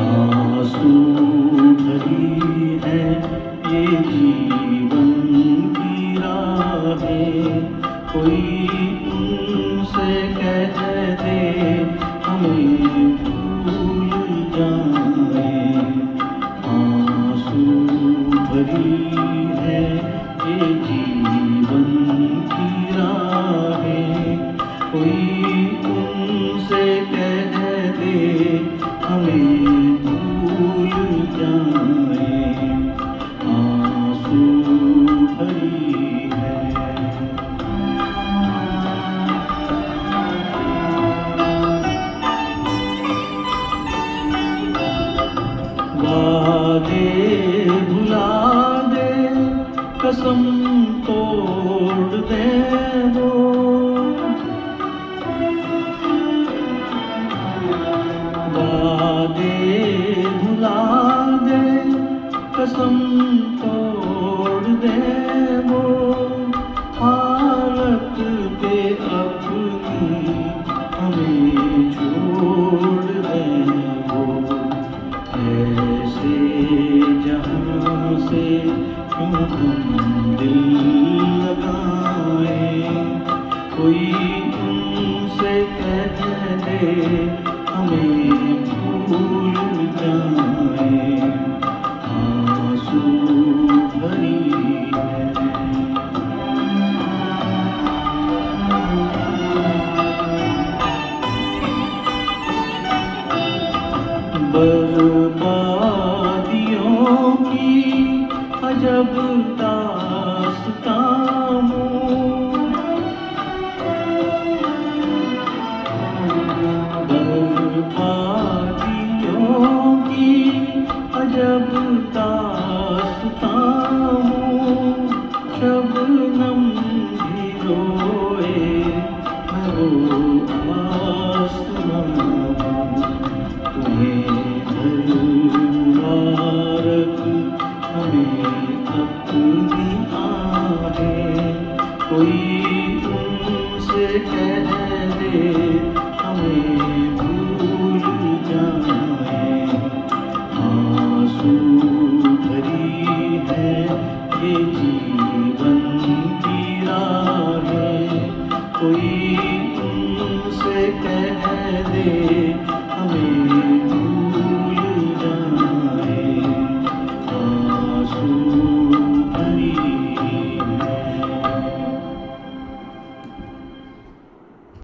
आंसू भरी है ये जीवन की राहें, कोई उनसे कह दे हमें भूल जाए। आंसू भरी है ये जीवन की राहें, कोई उनसे कह दे हमें भूल जाए। आंसू भरी है। वादे भुला दे, कसम तोड़ दे वो, वादे भुला दे, कसम तोड़ दे वो, हालत पे अपनी हमें छोड़ दे वो। ऐसे जहाँ से क्यों हम दिल लगाए, कोई उनसे कह दे हमें भूल जाए। आंसू भरी है। बर्बादियों की अजब दास्तां हूँ, बर्बादियों की अजब दास्तां हूँ। शबनम भी रोए मैं वो आसमां हूँ, तुम्हें घर मुबारक हमें अपनी आहें, कोई उनसे कह दे हमें भूल जाए। आंसू भरी है ये जीवन की राहें, कोई उनसे कह दे हमें